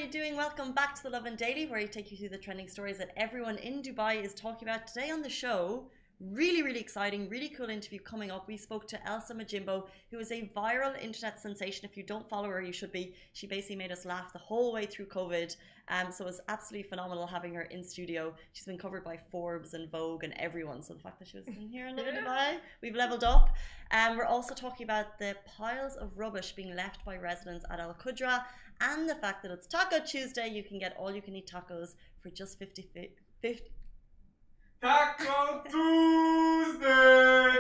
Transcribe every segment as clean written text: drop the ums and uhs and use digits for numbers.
you doing? Welcome back to the Lovin Daily, where I take you through the trending stories that everyone in Dubai is talking about. Today on the show, really exciting, really cool interview coming up. We spoke to Elsa Majimbo, who is a viral internet sensation. If you don't follow her, you should be. She basically made us laugh the whole way through COVID. So it was absolutely phenomenal having her in studio. She's been covered by Forbes and Vogue and everyone. So the fact that she was in here in Lovin Dubai, we've leveled up. We're also talking about the piles of rubbish being left by residents at Al Qudra, and the fact that it's Taco Tuesday. You can get all you can eat tacos for just 50. Taco Tuesday!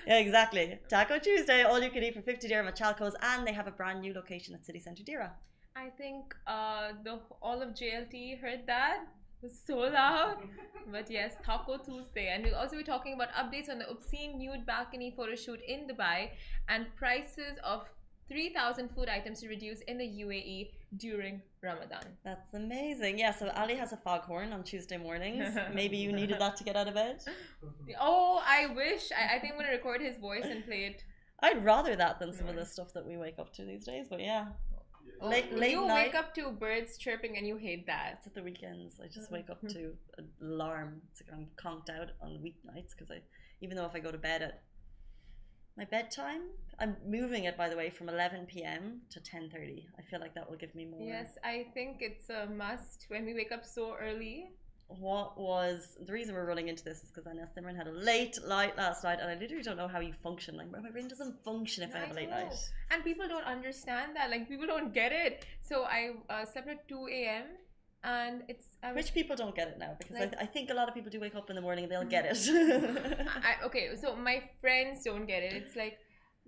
Yeah, exactly. Taco Tuesday, all you can eat for 50 dirham at Chalcos, and they have a brand new location at City Centre Dira. I think all of JLT heard that. It was so loud. But yes, Taco Tuesday. And we'll also be talking about updates on the Obscene Nude balcony photoshoot in Dubai and prices of 3,000 food items to reduce in the UAE during Ramadan. That's amazing. Yeah, so Ali has a foghorn on Tuesday mornings. Maybe you needed that to get out of bed. Oh, I wish. I think I'm going to record his voice and play it. I'd rather that than some of the stuff that we wake up to these days, but yeah. Late you night. Wake up to birds chirping and you hate that. It's at the weekends. I just wake up to an alarm. It's like I'm conked out on weeknights because even though if I go to bed at my bedtime, I'm moving it, by the way, from 11 p.m. to 10:30. I feel like that will give me more. Yes, I think it's a must when we wake up so early. What was the reason we're running into this is because I know Simran had a late night last night, and I literally don't know how you function. Like my brain doesn't function if I have a late night. And people don't understand that. Like people don't get it. So I slept at 2 a.m. and Rich people don't get it now because like, I think a lot of people do wake up in the morning and they'll get it. Okay, so my friends don't get it. It's like,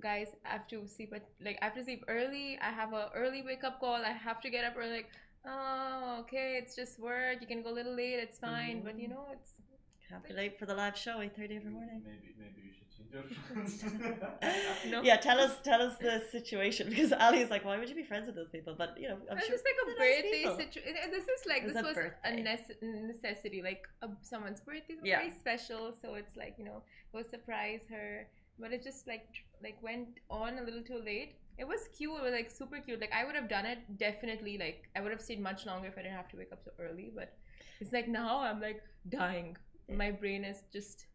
guys, I have to sleep early. I have a early wake up call. I have to get up early. Like, oh, okay, it's just work. You can go a little late. It's fine. But you know, it's can't be late for the live show 8:30 every morning. Maybe you should change your friends. No. Yeah, tell us the situation, because Ali is like, why would you be friends with those people? But you know, I'm sure it's like a birthday situation. This was birthday. a necessity, like someone's birthday is very special. So it's like, you know, go surprise her. But it just like went on a little too late. It was cute. It was like super cute. Like I would have done it definitely. Like I would have stayed much longer if I didn't have to wake up so early. But it's like now I'm like dying. My brain is just,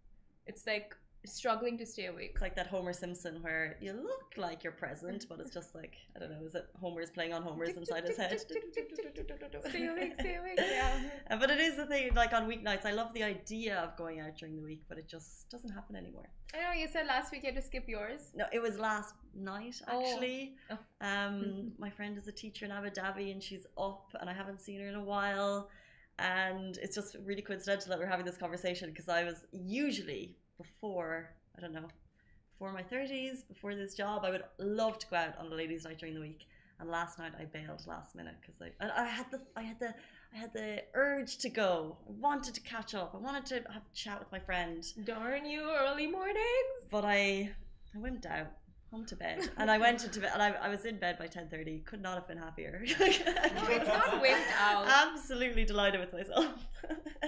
it's like struggling to stay awake. It's like that Homer Simpson where you look like you're present, but it's just like, I don't know, is it Homer's playing on Homer's inside his head? Stay awake, yeah. But it is the thing, like on weeknights, I love the idea of going out during the week, but it just doesn't happen anymore. I know, you said last week you had to skip yours. No, it was last night actually. Oh. My friend is a teacher in Abu Dhabi and she's up and I haven't seen her in a while. And it's just really coincidental that we're having this conversation because I was usually before my 30s, before this job, I would love to go out on a ladies' night during the week. And last night I bailed last minute because I had the urge to go. I wanted to catch up. I wanted to have a chat with my friend. Darn you, early mornings. But I wimped out. Home to bed, and I went into bed, and I was in bed by 10:30. Could not have been happier. No, it's not wimped out. Absolutely delighted with myself.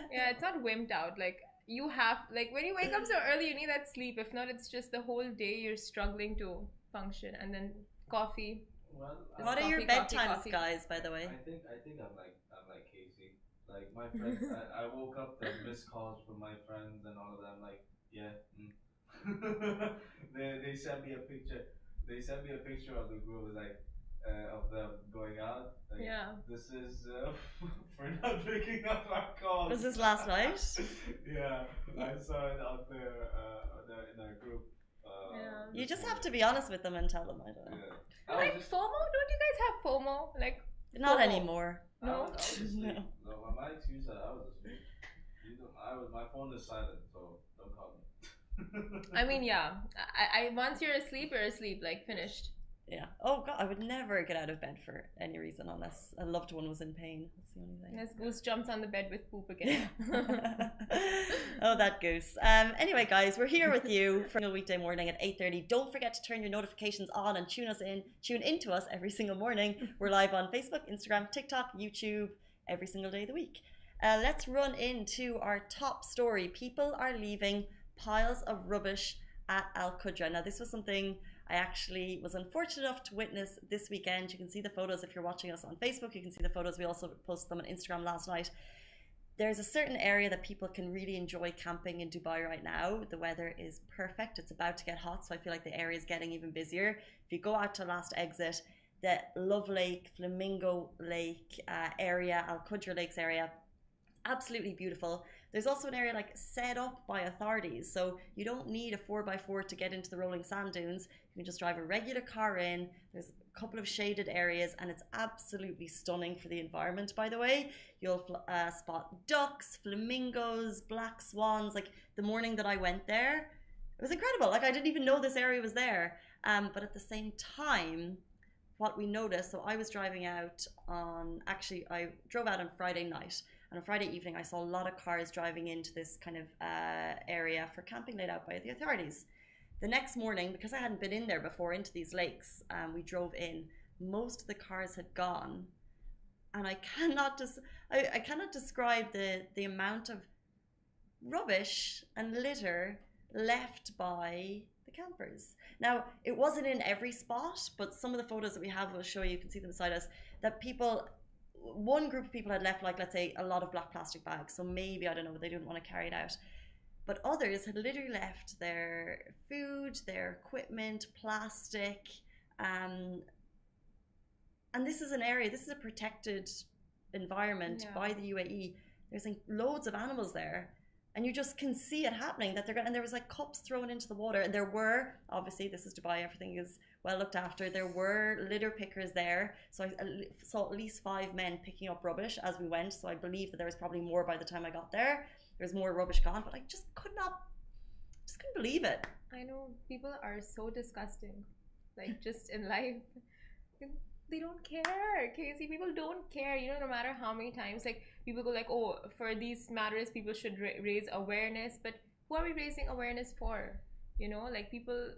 Yeah, it's not wimped out. Like you have, like when you wake up so early, you need that sleep. If not, it's just the whole day you're struggling to function. And then coffee. Well, what are your bedtimes, guys? By the way, I think I'm like Casey. Like my friends, I woke up to missed calls from my friends and all of them. Like yeah. They sent me a picture. They sent me a picture of the group, like of them going out. Like, yeah. This is for not picking up our calls. Was this last night? Yeah, I saw it out there in our group. Yeah. You just have to be honest with them and tell them. I don't know. Yeah. Like FOMO? Don't you guys have FOMO? Like not FOMO. anymore. No. I was asleep. No, my excuse that I was asleep. My phone is silent, so don't call me. I mean, yeah. I once you're asleep, like finished. Yeah. Oh god, I would never get out of bed for any reason unless a loved one was in pain. That's the only thing. Unless Goose jumps on the bed with poop again. Oh, that Goose. Anyway, guys, we're here with you for a weekday morning at 8:30. Don't forget to turn your notifications on and tune into us every single morning. We're live on Facebook, Instagram, TikTok, YouTube every single day of the week. Let's run into our top story. People are leaving piles of rubbish at Al Qudra. Now, this was something I actually was unfortunate enough to witness this weekend. You can see the photos if you're watching us on Facebook. You can see the photos. We also posted them on Instagram last night. There's a certain area that people can really enjoy camping in Dubai right now. The weather is perfect. It's about to get hot, so I feel like the area is getting even busier. If you go out to last exit, the Love Lake, Flamingo Lake area, Al Qudra Lakes area, absolutely beautiful. There's also an area like set up by authorities, so you don't need a 4x4 to get into the rolling sand dunes. You can just drive a regular car in. There's a couple of shaded areas, and it's absolutely stunning for the environment, by the way. You'll spot ducks, flamingos, black swans. Like the morning that I went there, it was incredible. Like I didn't even know this area was there. But at the same time, what we noticed, so I was driving out on, actually I drove out on Friday night, and on Friday evening I saw a lot of cars driving into this kind of area for camping laid out by the authorities. The next morning, because I hadn't been in there before into these lakes, we drove in, most of the cars had gone, and I cannot describe the amount of rubbish and litter left by the campers. Now, it wasn't in every spot, but some of the photos that we have will show you can see them beside us, that people, one group of people had left, like, let's say, a lot of black plastic bags. So maybe, I don't know, they didn't want to carry it out. But others had literally left their food, their equipment, plastic. And this is an area, this is a protected environment by the UAE. There's like loads of animals there. And you just can see it happening, that they're going, and there was like cups thrown into the water, and there were, obviously this is Dubai, everything is well looked after, there were litter pickers there, so I saw at least 5 men picking up rubbish as we went, so I believe that there was probably more by the time I got there. There's more rubbish gone, but I just couldn't believe it. I know, people are so disgusting, like just in life. They don't care, Casey. People don't care. You know, no matter how many times, like, people go like, oh, for these matters, people should raise awareness. But who are we raising awareness for? You know, like, people,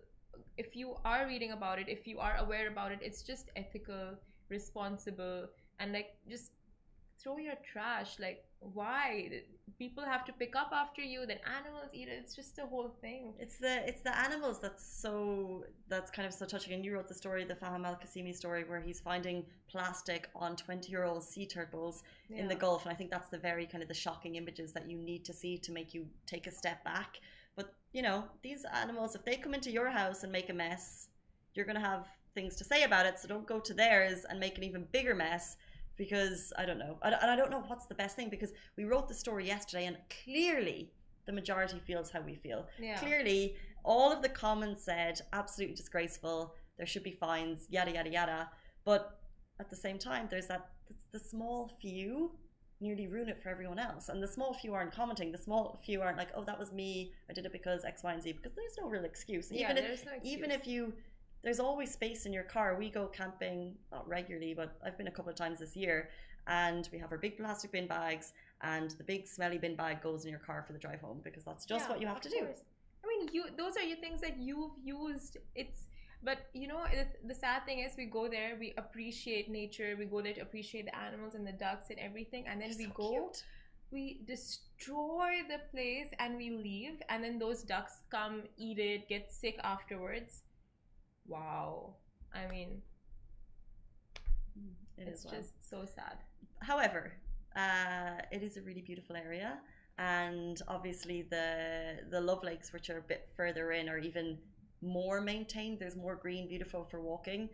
if you are reading about it, if you are aware about it, it's just ethical, responsible, and like, just throw your trash. Like, why? People have to pick up after you, then animals eat it. It's just the whole thing. It's the animals that's kind of so touching. And you wrote the story, the Faham Al-Qasimi story, where he's finding plastic on 20-year-old sea turtles in the Gulf, and I think that's the very kind of the shocking images that you need to see to make you take a step back. But you know, these animals, if they come into your house and make a mess, you're going to have things to say about it, so don't go to theirs and make an even bigger mess. Because I don't know, and I don't know what's the best thing, because we wrote the story yesterday and clearly the majority feels how we feel. Clearly all of the comments said absolutely disgraceful, there should be fines, yada yada yada, but at the same time there's the small few nearly ruin it for everyone else, and the small few aren't commenting, the small few aren't like, oh, that was me, I did it because X, Y, and Z, because there's no real excuse. Even if you, there's always space in your car. We go camping, not regularly, but I've been a couple of times this year, and we have our big plastic bin bags, and the big smelly bin bag goes in your car for the drive home, because that's just what you have to do. I mean, those are your things that you've used. But you know, the sad thing is, we go there, we appreciate nature, we go there to appreciate the animals and the ducks and everything, and then we destroy the place and we leave, and then those ducks come, eat it, get sick afterwards. Wow. I mean, it's just so sad. However, it is a really beautiful area, and obviously the Love Lakes, which are a bit further in, are even more maintained. There's more green, beautiful for walking.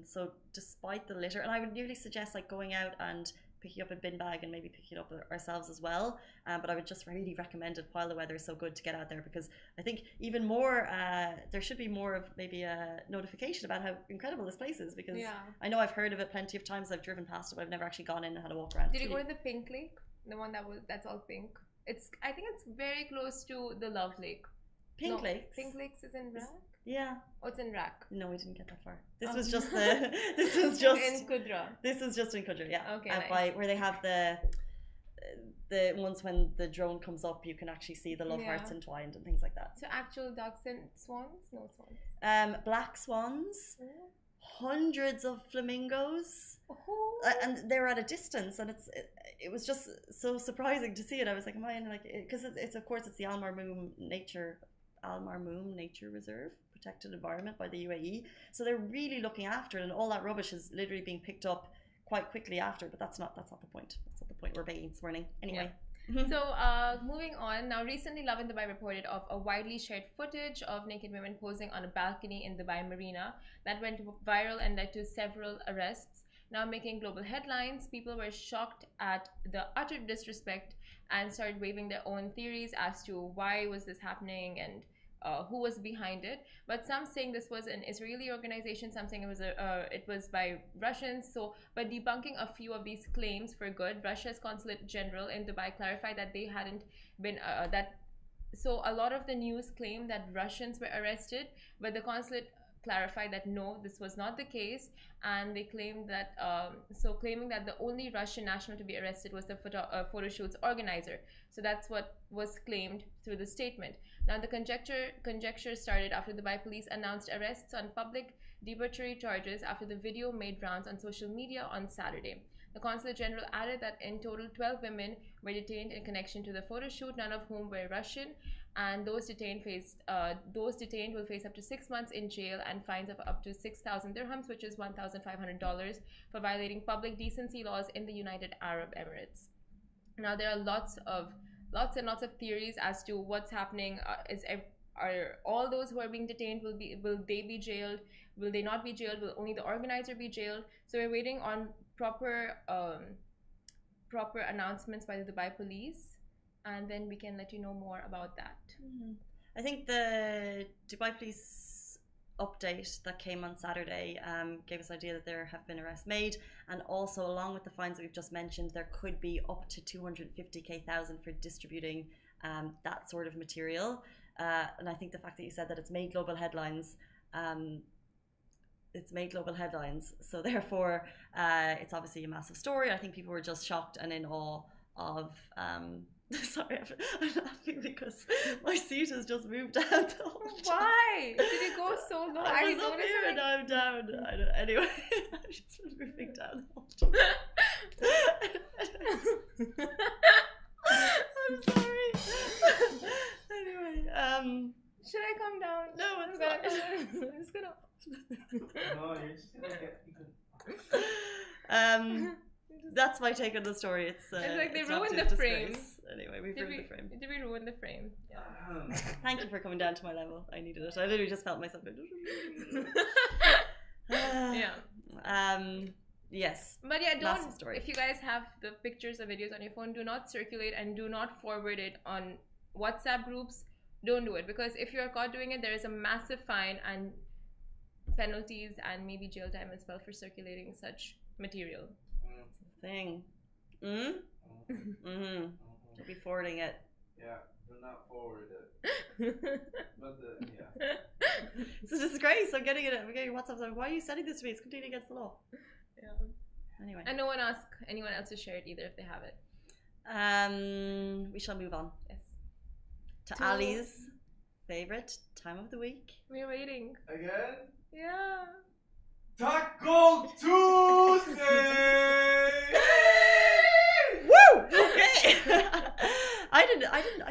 So despite the litter, and I would nearly suggest like going out and picking up a bin bag and maybe picking it up ourselves as well, but I would just really recommend it while the weather is so good to get out there, because I think even more there should be more of maybe a notification about how incredible this place is, because I know I've heard of it plenty of times, I've driven past it, but I've never actually gone in and had a walk around. Did you go to the Pink Lake, the one that's all pink? I think it's very close to the Love Lake. Pink Lakes is in Iraq. Yeah. Oh, it's in Iraq. No, we didn't get that far. This was just this was just in Qudra. This is just in Qudra, yeah. Okay. Nice. Where they have the ones when the drone comes up, you can actually see the love hearts entwined and things like that. So actual ducks and swans? No swans. Black swans, hundreds of flamingos, and they're at a distance, and it was just so surprising to see it. I was like, am I in, like, because it's of course it's the Al Marmoom nature Al Marmoum Nature Reserve, protected environment by the UAE. So they're really looking after it, and all that rubbish is literally being picked up quite quickly after. But that's not the point. That's not the point we're making this morning. Anyway. Yeah. So moving on, now recently Lovin Dubai reported of a widely shared footage of naked women posing on a balcony in Dubai Marina that went viral and led to several arrests. Now making global headlines, people were shocked at the utter disrespect and started waving their own theories as to why was this happening and who was behind it. But some saying this was an Israeli organization, some saying it was by Russians. So, by debunking a few of these claims for good, Russia's consulate general in Dubai clarified that they hadn't been So a lot of the news claimed that Russians were arrested, but the consulate clarified that no, this was not the case, and they claimed that claiming that the only Russian national to be arrested was the photoshoot's organizer. So that's what was claimed through the statement. Now the conjecture started after the Dubai police announced arrests on public debauchery charges after the video made rounds on social media on Saturday. The consulate general added that in total 12 women were detained in connection to the photo shoot, none of whom were Russian, and those detained will face up to 6 months in jail and fines of up to 6,000 dirhams, which is $1,500, for violating public decency laws in the United Arab Emirates. Now there are lots and lots of theories as to what's happening. Are all those who are being detained, will they be jailed? Will they not be jailed? Will only the organizer be jailed? So we're waiting on proper announcements by the Dubai police, and then we can let you know more about that. I think the Dubai police update that came on Saturday gave us an idea that there have been arrests made, and also along with the fines that we've just mentioned, there could be up to 250,000 for distributing that sort of material. And I think the fact that you said that it's made global headlines, so therefore it's obviously a massive story. I think people were just shocked and in awe of sorry, I'm laughing because my seat has just moved down the whole time. Why? Did it go so low? I was up here and I'm down. Anyway, I'm just moving down the whole time. I'm sorry. Anyway, should I come down? No, it's not. I'm just gonna. No, you're just gonna get. That's my take on the story. It's like they it's ruined not the disgrace. frame. Anyway, we've ruined the frame. Did we ruin the frame? Yeah. Thank you for coming down to my level. I needed it. I literally just felt myself. Yes. But yeah, massive story. If you guys have the pictures or videos on your phone, do not circulate and do not forward it on WhatsApp groups. Don't do it, because if you are caught doing it, there is a massive fine and penalties and maybe jail time as well for circulating such material. Thing. Don't be forwarding it. Yeah, do not forward it. But yeah. It's a disgrace. I'm getting WhatsApp. Like, why are you sending this to me? It's completely against the law. Yeah. Anyway. And no one ask anyone else to share it either if they have it. We shall move on. Yes. To Ali's favorite time of the week. We're waiting. Again? Yeah. Taco Tuesday! Woo! Okay. I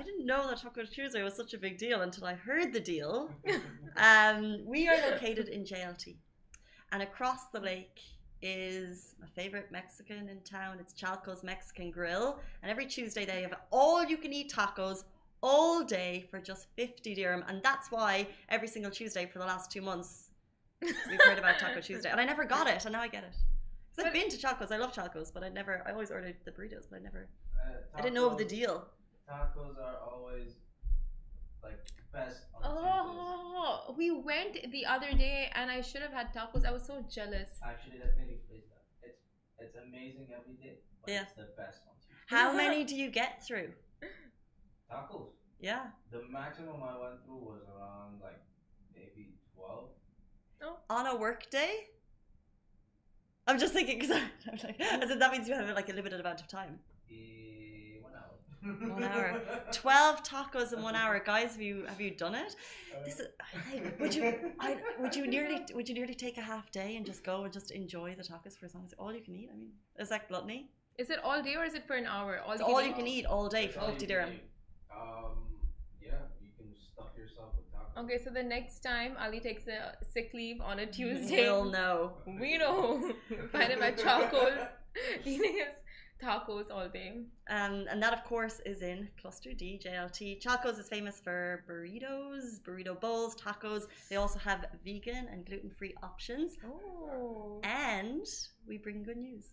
didn't know that Taco Tuesday was such a big deal until I heard the deal. We are located in JLT, and across the lake is my favorite Mexican in town. It's Chalcos Mexican Grill, and every Tuesday they have all you can eat tacos all day for just 50 dirham, and that's why every single Tuesday for the last 2 months we've heard about Taco Tuesday, and I never got it, and now I get it. Because I've been to Chalcos, I love Chalcos, but I always ordered the burritos, but I didn't know of the deal. Tacos are always like best on Oh, we went the other day and I should have had tacos. I was so jealous. Actually, let me rephrase that. It's amazing every day, but it's the best on Tuesday. How many do you get through? Tacos? Yeah. The maximum I went through was around like maybe 12. Oh. On a work day? I'm just thinking because I'm like, as in that means you have like a limited amount of time. 1 hour. 1 hour. 12 tacos in 1 hour, guys. Have you done it? This is, would you nearly take a half day and just go and just enjoy the tacos for as long as all you can eat? I mean, is that gluttony? Is it all day or is it for an hour? It's all you can eat all day for 50 dirham. Yeah, you can stuff yourself with tacos. Okay, so the next time Ali takes a sick leave on a Tuesday, We'll know. we know. Find him at Chalcos eating his tacos all day. And that, of course, is in Cluster D, JLT. Chalcos is famous for burritos, burrito bowls, tacos. They also have vegan and gluten-free options. Oh. And we bring good news.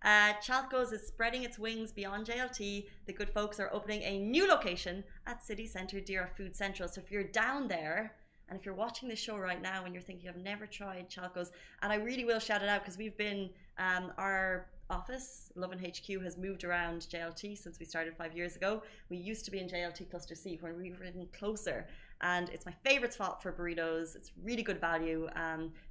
Chalcos is spreading its wings beyond JLT. The good folks are opening a new location at City Centre Dira Food Central. So if you're down there, and if you're watching this show right now and you're thinking, I've never tried Chalcos, and I really will shout it out because we've been, our office, Lovin HQ, has moved around JLT since we started 5 years ago. We used to be in JLT Cluster C when we were even closer. And it's my favorite spot for burritos. It's really good value.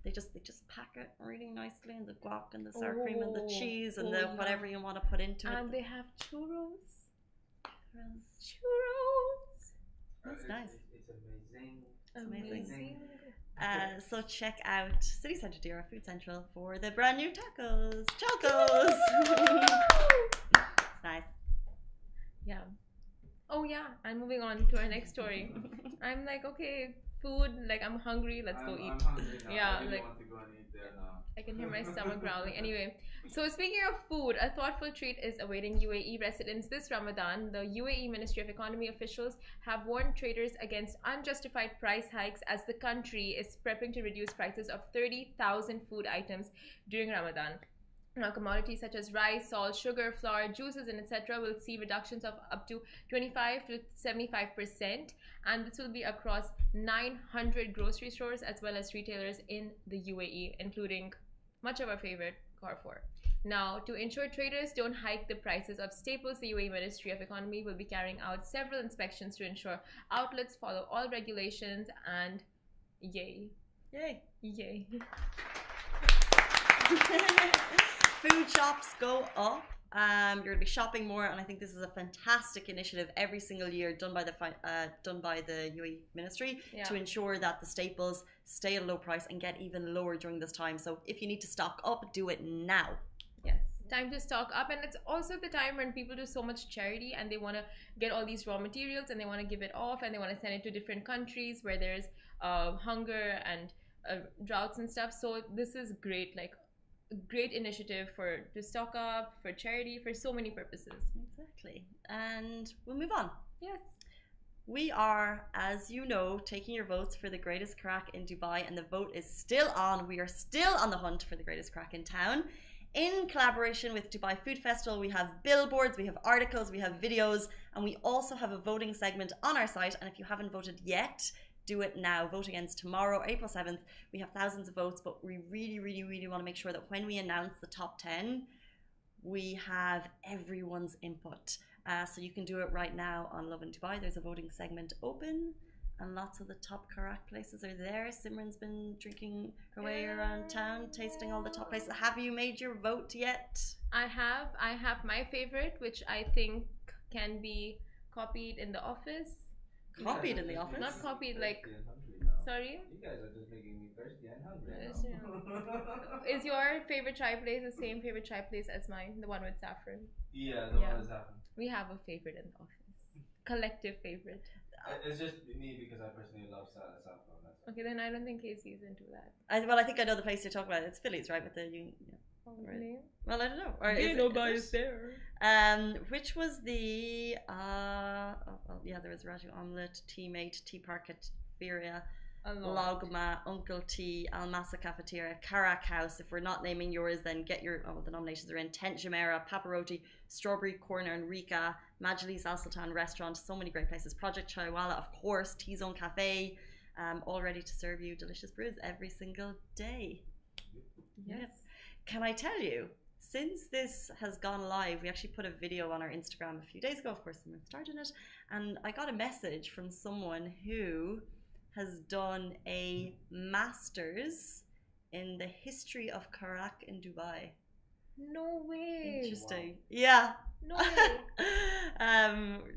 They just pack it really nicely, and the guac and the sour cream and the cheese and the whatever you want to put into it. And they have churros. That's nice. It's amazing. It's amazing. So check out City Centre Dira Food Central for the brand new tacos. Chalcos! It's nice. Yeah. Oh yeah, and moving on to our next story. I'm like, okay, food, like I'm hungry, let's go eat. I'm hungry now. Yeah, I really like want to go and eat there now. I can hear my stomach growling. Anyway, so speaking of food, a thoughtful treat is awaiting UAE residents this Ramadan. The UAE Ministry of Economy officials have warned traders against unjustified price hikes as the country is prepping to reduce prices of 30,000 food items during Ramadan. Now, commodities such as rice, salt, sugar, flour, juices, and etc. will see reductions of up to 25 to 75%, and this will be across 900 grocery stores as well as retailers in the UAE, including much of our favorite Carrefour. Now, to ensure traders don't hike the prices of staples, the UAE Ministry of Economy will be carrying out several inspections to ensure outlets follow all regulations, and yay. Yay. Food shops go up. You're going to be shopping more, and I think this is a fantastic initiative every single year done by the UAE Ministry to ensure that the staples stay at a low price and get even lower during this time. So if you need to stock up, do it now. Yes, time to stock up, and it's also the time when people do so much charity and they want to get all these raw materials and they want to give it off and they want to send it to different countries where there's hunger and droughts and stuff. So this is great, like great initiative to stock up, for charity, for so many purposes. Exactly. And we'll move on. Yes. We are, as you know, taking your votes for the greatest crack in Dubai, and the vote is still on. We are still on the hunt for the greatest crack in town. In collaboration with Dubai Food Festival, we have billboards, we have articles, we have videos, and we also have a voting segment on our site. And if you haven't voted yet, do it now. Voting ends tomorrow, April 7th. We have thousands of votes, but we really, really, really want to make sure that when we announce the top 10, we have everyone's input. So you can do it right now on Lovin Dubai. There's a voting segment open, and lots of the top Karak places are there. Simran's been drinking her way around town, tasting all the top places. Have you made your vote yet? I have my favorite, which I think can be copied in the office. Copied in the office? Not copied, like, sorry? You guys are just making me thirsty and hungry. Is your favorite chai place the same favorite chai place as mine? The one with saffron? Yeah, the one with saffron. We have a favorite in the office. Collective favorite. It's just me because I personally love saffron. Okay, then I don't think Casey's into that. I think I know the place you're talking about. It's Philly's, right? With the Really? Well, I don't know. Or is nobody's there. Which was the there was Raju Omelette, Teammate, Tea Parket, Feria, Logma, Uncle Tea, Almasa Cafeteria, Karak House. If we're not naming yours, then get your the nominations are in. Tent Jumeirah, Paparotti, Strawberry Corner and Rika, Majlis Al Sultan Restaurant, so many great places. Project Chaiwala, of course, Tea Zone Cafe, all ready to serve you delicious brews every single day. Yes. Can I tell you, since this has gone live, we actually put a video on our Instagram a few days ago. Of course, someone started it. And I got a message from someone who has done a master's in the history of Karak in Dubai. No way. Interesting. Wow. Yeah. No way.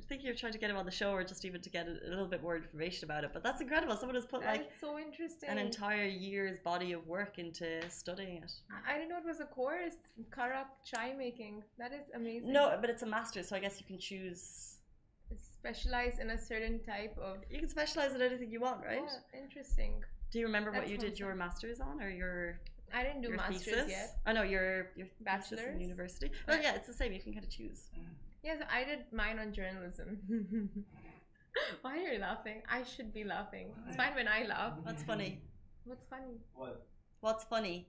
Thinking of trying to get him on the show or just even to get a little bit more information about it. But that's incredible. Someone has put so interesting. An entire year's body of work into studying it. I didn't know it was a course. Karak chai making. That is amazing. No, but it's a master's, so I guess you can choose specialize in a certain type of. You can specialize in anything you want, right? Oh, interesting. Do you remember what That's you did your fun. master's on, or your I didn't do your masters thesis? yet. Oh no, your thesis in Bachelor's? university. Well, yeah, it's the same. You can kind of choose. Yes, I did mine on journalism. Why are you laughing? I should be laughing. It's fine when I laugh. What's funny? What's funny? What? What's funny?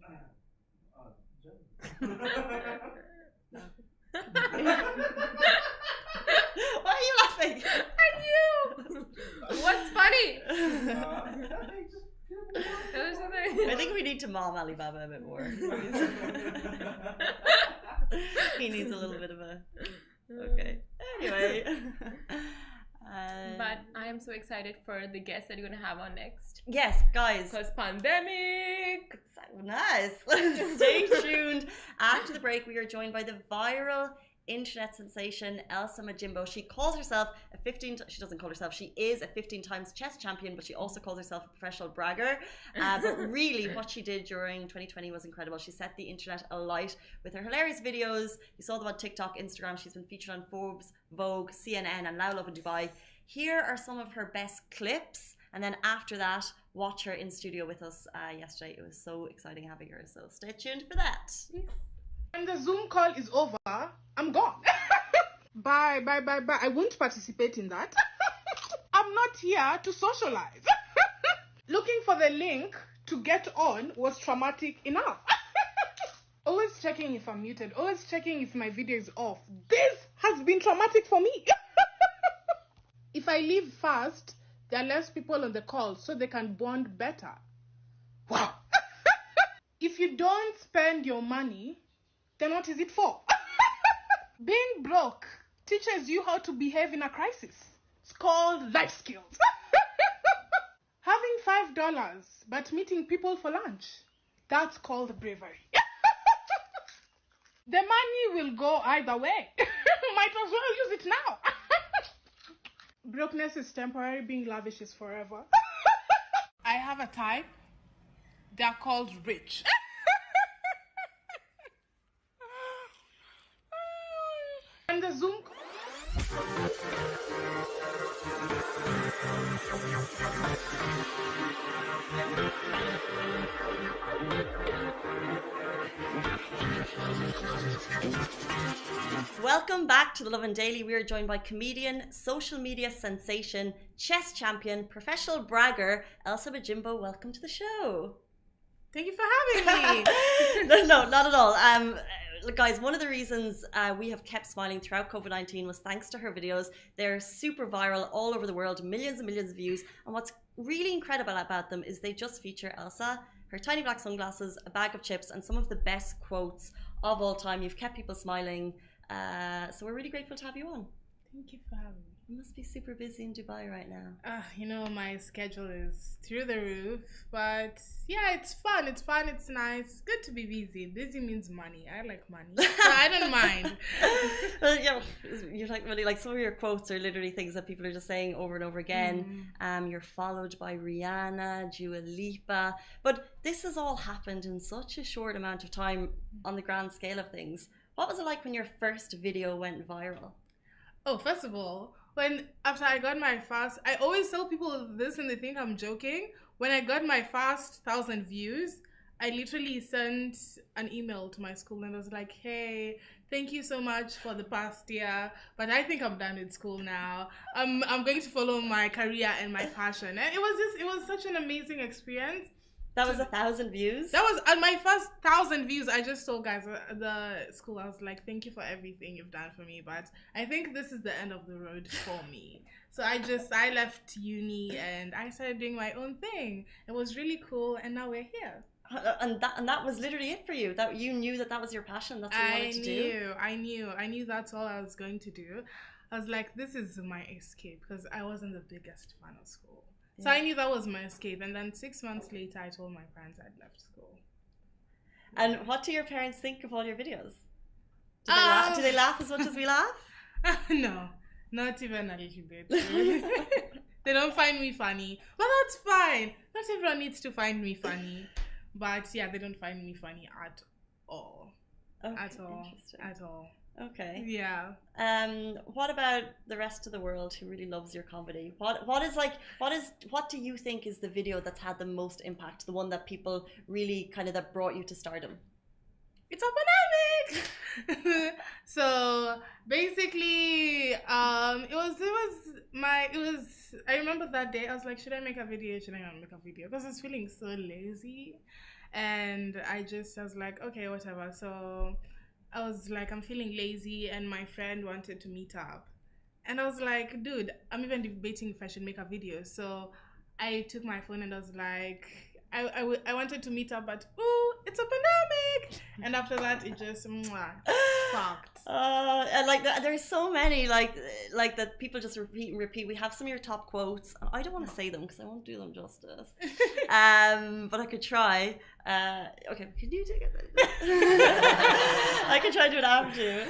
Why are you laughing? At you! What's funny? I think we need to mom Alibaba a bit more. He needs a little bit of a. Okay. Anyway. But I am so excited for the guests that you're gonna have on next. Yes, guys. Because pandemic. So nice. Stay tuned. After the break, we are joined by the viral internet sensation Elsa Majimbo. She calls herself she doesn't call herself, she is a 15 times chess champion, but she also calls herself a professional bragger. But really what she did during 2020 was incredible. She set the internet alight with her hilarious videos. You saw them on TikTok, Instagram. She's been featured on Forbes, Vogue, CNN, and now Lovin Dubai. Here are some of her best clips, and then after that, watch her in studio with us yesterday. It was so exciting having her, so stay tuned for that. When the Zoom call is over, I'm gone. Bye. I won't participate in that. I'm not here to socialize. Looking for the link to get on was traumatic enough. Always checking if I'm muted. Always checking if my video is off. This has been traumatic for me. If I leave fast, there are less people on the call so they can bond better. Wow. If you don't spend your money, then what is it for? Being broke teaches you how to behave in a crisis. It's called life skills. Having $5 but meeting people for lunch, that's called bravery. The money will go either way. Might as well use it now. Brokenness is temporary, being lavish is forever. I have a type. They're called rich. And the Zoom. Welcome back to the Lovin Daily. We are joined by comedian, social media sensation, chess champion, professional bragger, Elsa Majimbo. Welcome to the show. Thank you for having me. No, not at all. Look, guys, one of the reasons we have kept smiling throughout COVID-19 was thanks to her videos. They're super viral all over the world, millions and millions of views. And what's really incredible about them is they just feature Elsa, her tiny black sunglasses, a bag of chips, and some of the best quotes of all time. You've kept people smiling. So we're really grateful to have you on. Thank you for having me. You must be super busy in Dubai right now. You know, my schedule is through the roof, but yeah, it's fun, it's nice. Good to be busy. Busy means money. I like money, so I don't mind. Well, yeah, you're like really like some of your quotes are literally things that people are just saying over and over again. You're followed by Rihanna, Dua Lipa, but this has all happened in such a short amount of time on the grand scale of things. What was it like when your first video went viral? Oh, first of all, after I got my first, I always tell people this and they think I'm joking. When I got my first 1,000 views, I literally sent an email to my school and I was like, hey, thank you so much for the past year, but I think I'm done with school now. I'm going to follow my career and my passion. And it was such an amazing experience. That was 1,000 views? That was my first 1,000 views. I just told guys at the school, I was like, thank you for everything you've done for me, but I think this is the end of the road for me. So I left uni and I started doing my own thing. It was really cool, and now we're here. And that was literally it for you. That you knew that was your passion. That's what you wanted to do. I knew that's all I was going to do. I was like, this is my escape, because I wasn't the biggest fan of school. So I knew that was my escape. And then 6 months later, I told my parents I'd left school. And what do your parents think of all your videos? Do they laugh as much as we laugh? No, not even a little bit. They don't find me funny. But that's fine. Not everyone needs to find me funny. But yeah, they don't find me funny at all. Okay, at all. interesting. At all. Okay. Yeah. What about the rest of the world who really loves your comedy? What do you think is the video that's had the most impact? The one that people really that brought you to stardom? It's a pandemic. So basically, it was. I remember that day. I was like, should I make a video? Should I not make a video? Because I was feeling so lazy, and I was like, okay, whatever. So I was like, I'm feeling lazy, and my friend wanted to meet up, and I was like, dude, I'm even debating if I should make a video. So I took my phone and I was like, I wanted to meet up, but it's a pandemic, and after that it just fucked. And there's so many like that people just repeat and repeat. We have some of your top quotes. I don't want to say them because I won't do them justice. But I could try. Okay, can you take it? I can try to do it after you.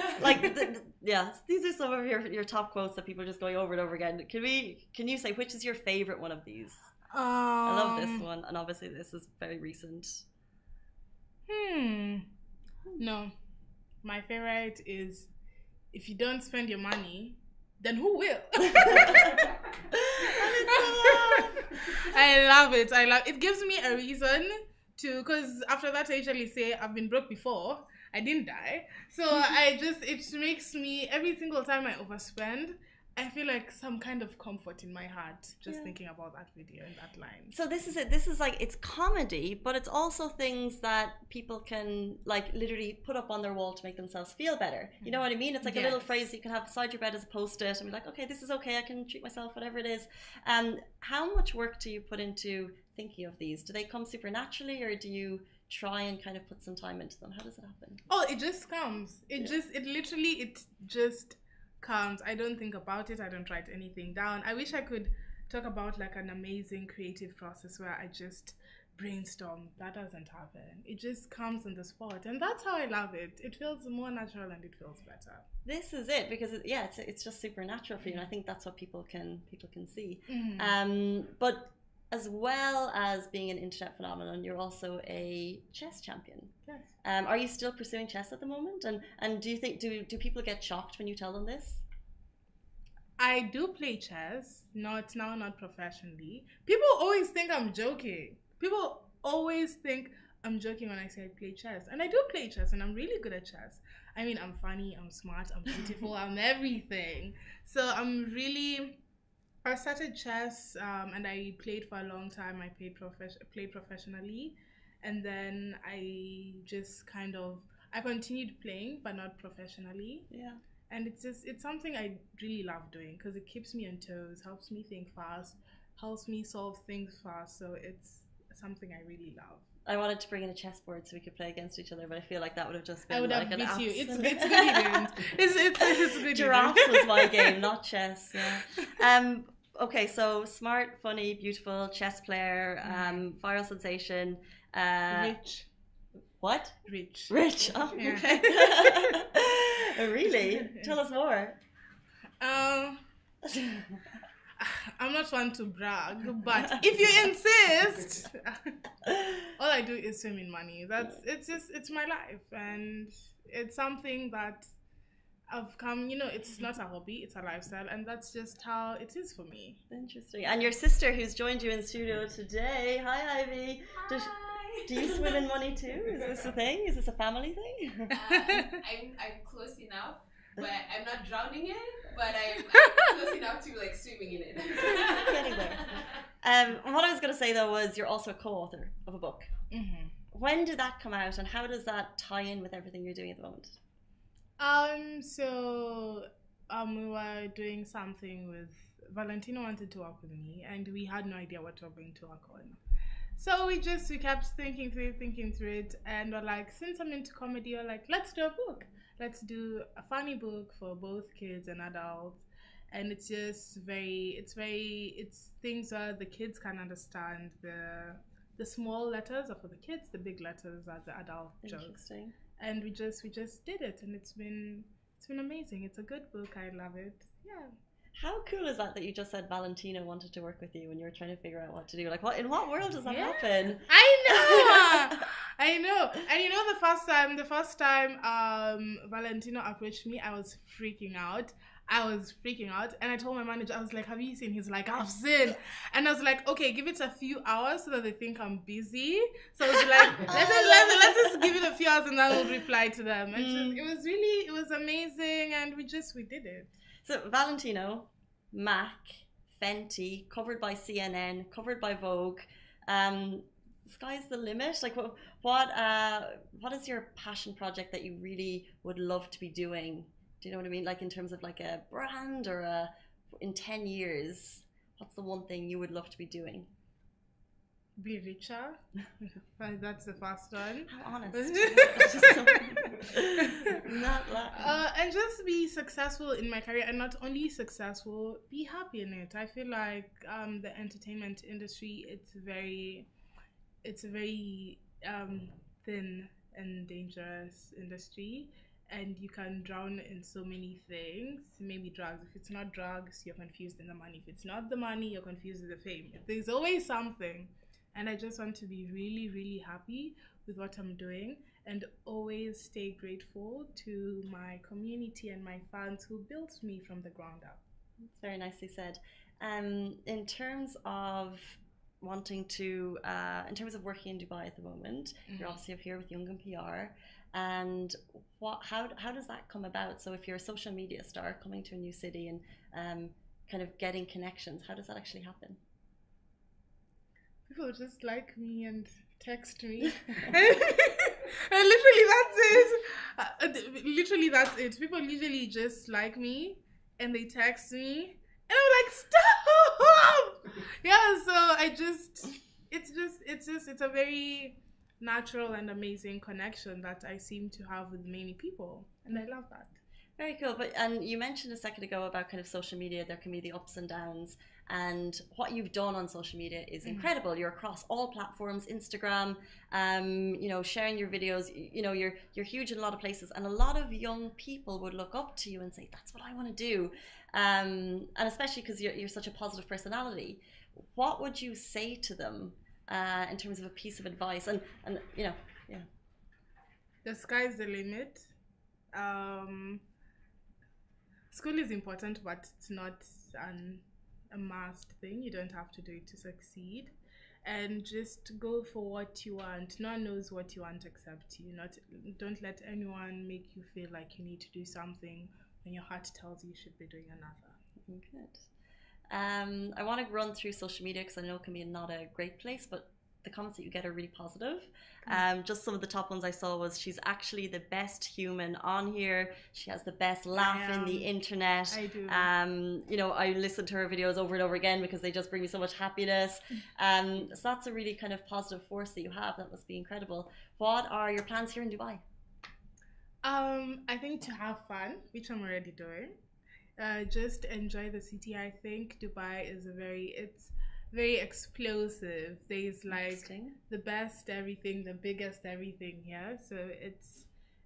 These are some of your top quotes that people are just going over and over again. Can you say which is your favorite one of these? I love this one, and obviously this is very recent. No, my favorite is, if you don't spend your money, then who will? I love it. It gives me a reason to, because after that I usually say I've been broke before, I didn't die. So it makes me, every single time I overspend, I feel like some kind of comfort in my heart just thinking about that video and that line. So this is it. This is it's comedy, but it's also things that people can literally put up on their wall to make themselves feel better. You know what I mean? It's like a little phrase that you can have beside your bed as a post-it and be like, okay, this is okay. I can treat myself, whatever it is. How much work do you put into thinking of these? Do they come supernaturally, or do you try and kind of put some time into them? How does it happen? Oh, it just comes. It just comes. I don't think about it. I don't write anything down. I wish I could talk about an amazing creative process where I just brainstorm. That doesn't happen. It just comes on the spot, and that's how I love it. It feels more natural and it feels better. This is it, because it's just supernatural for you, and I think that's what people can see. But as well as being an internet phenomenon, you're also a chess champion. Yes. Are you still pursuing chess at the moment? And do you think do people get shocked when you tell them this? I do play chess, not professionally. People always think I'm joking. People always think I'm joking when I say I play chess. And I do play chess, and I'm really good at chess. I mean, I'm funny, I'm smart, I'm beautiful, I'm everything. So I started chess, and I played for a long time. I played professionally, and then I just I continued playing, but not professionally. Yeah. And it's something I really love doing, because it keeps me on toes, helps me think fast, helps me solve things fast. So it's something I really love. I wanted to bring in a chessboard so we could play against each other, but I feel like that would have just been I would have an beat you. absolute... It's good you didn't. It's good. Giraffes was my game, not chess. Yeah. Okay, so smart, funny, beautiful, chess player, viral sensation. Rich. What? Rich. Oh, Yeah. okay. Really? Tell us more. I'm not one to brag, but if you insist, all I do is swim in money. It's my life, and it's something that I've come, it's not a hobby, it's a lifestyle, and that's just how it is for me. Interesting. And your sister, who's joined you in the studio today. Hi, Ivy. Hi. Do you swim in money too? Is this a thing? Is this a family thing? I'm close enough, but I'm not drowning in it, but I'm close enough to swimming in it. Getting there. What I was going to say though was you're also a co-author of a book. Mm-hmm. When did that come out, and how does that tie in with everything you're doing at the moment? We were doing something with Valentino wanted to work with me, and we had no idea what we were going to work on. So we kept thinking through it, and we're like, since I'm into comedy, we're like, let's do a book. Let's do a funny book for both kids and adults. And it's just it's things where the kids can understand. The small letters are for the kids, the big letters are the adult jokes. And we just did it, and it's been amazing. It's a good book. I love it. Yeah. How cool is that you just said Valentino wanted to work with you when you were trying to figure out what to do? In what world does that happen? I know. I know. And you know, the first time Valentino approached me, I was freaking out. And I told my manager, I was like, have you seen? He's like, I've seen. And I was like, okay, give it a few hours so that they think I'm busy. So I was like, let's just give it a few hours and then we'll reply to them. And it was amazing, and we did it. So Valentino, MAC, Fenty, covered by CNN, covered by Vogue. Sky's the limit. Like, what is your passion project that you really would love to be doing? Do you know what I mean? Like in terms of like a brand or in 10 years, what's the one thing you would love to be doing? Be richer. That's the first one. How honest. And just be successful in my career, and not only successful, be happy in it. I feel like the entertainment industry, it's a very thin and dangerous industry. And you can drown in so many things. Maybe drugs. If it's not drugs, you're confused in the money. If it's not the money, you're confused in the fame. There's always something. And I just want to be really, really happy with what I'm doing, and always stay grateful to my community and my fans who built me from the ground up. That's very nicely said. In terms of wanting to, in terms of working in Dubai at the moment, you're obviously up here with Young and PR. And how does that come about? So if you're a social media star coming to a new city and kind of getting connections, how does that actually happen? People just like me and text me. And literally that's it. Literally that's it. People usually just like me and they text me and I'm like, stop! Yeah, so it's a very natural and amazing connection that I seem to have with many people, and I love that. Very cool. And you mentioned a second ago about kind of social media, there can be the ups and downs, and what you've done on social media is incredible. You're across all platforms, Instagram, you know, sharing your videos, you know, you're huge in a lot of places, and a lot of young people would look up to you and say, that's what I want to do. And especially because you're such a positive personality. What would you say to them in terms of a piece of advice? And you know, yeah. The sky's the limit. School is important, but it's not a must thing. You don't have to do it to succeed. And just go for what you want. No one knows what you want except you. Don't let anyone make you feel like you need to do something when your heart tells you should be doing another. Good. I want to run through social media because I know it can be not a great place, but the comments that you get are really positive. Just some of the top ones I saw was, she's actually the best human on here. She has the best laugh in the internet. I do. You know, I listen to her videos over and over again because they just bring me so much happiness. So that's a really kind of positive force that you have. That must be incredible. What are your plans here in Dubai? I think to have fun, which I'm already doing. Just enjoy the city. I think Dubai is it's very explosive. There's like the best everything, the biggest everything here. So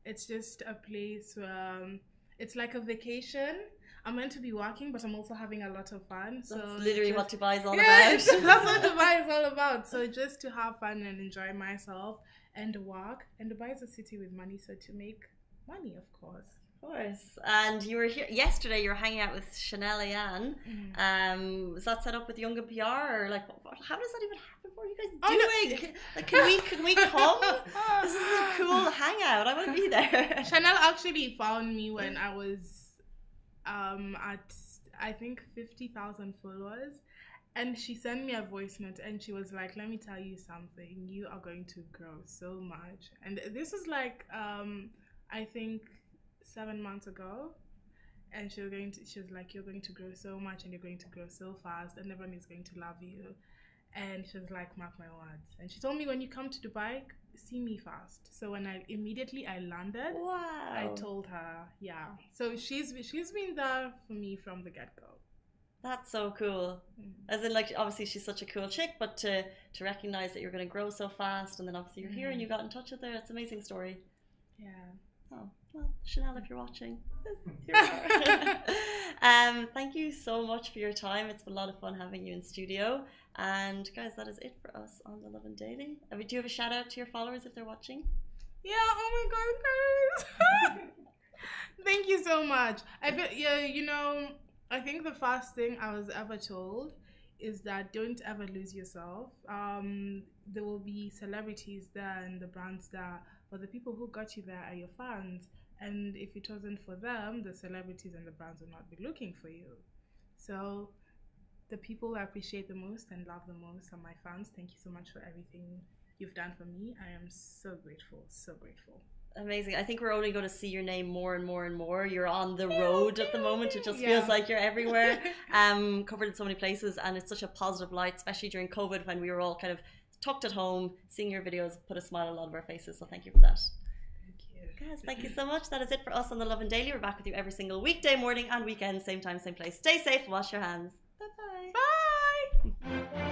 it's just a place where it's like a vacation. I'm meant to be working, but I'm also having a lot of fun. So that's literally what Dubai is all about. That's what Dubai is all about. So just to have fun and enjoy myself and work. And Dubai is a city with money, so to make money, of course. Of course. And you were here yesterday, you were hanging out with Chanel Ayan. Was that set up with Young and PR, or like how does that even happen? What are you guys doing? Like, can we come? This is a cool hangout. I want to be there. Chanel actually found me when I was at I think 50,000 followers, and she sent me a voice note and she was like, let me tell you something, you are going to grow so much. And this was like I think 7 months ago, and she was like, you're going to grow so much and you're going to grow so fast and everyone is going to love you. And she was like, mark my words. And she told me, when you come to Dubai, see me fast. So when I landed, I told her, yeah. So she's been there for me from the get-go. That's so cool. As in, like, obviously she's such a cool chick, but to recognize that you're going to grow so fast, and then obviously you're here and you got in touch with her, it's an amazing story. Yeah. Oh, Well, Chanel, if you're watching, thank you so much for your time. It's been a lot of fun having you in studio. And guys, that is it for us on the Lovin Daily. Do you have a shout out to your followers if they're watching? Yeah, oh my god, guys. Thank you so much. I feel, yeah, you know, I think the first thing I was ever told is that don't ever lose yourself. There will be celebrities there and the brands there, but the people who got you there are your fans. And if it wasn't for them, the celebrities and the brands would not be looking for you. So the people I appreciate the most and love the most are my fans. Thank you so much for everything you've done for me. I am so grateful, so grateful. Amazing. I think we're only going to see your name more and more and more. You're on the road at the moment. It just feels like you're everywhere, covered in so many places, and it's such a positive light, especially during COVID when we were all kind of tucked at home. Seeing your videos put a smile on a lot of our faces, so thank you for that. Guys, thank you so much. That is it for us on the Lovin Daily. We're back with you every single weekday morning and weekend, same time, same place. Stay safe, wash your hands. Bye-bye. Bye.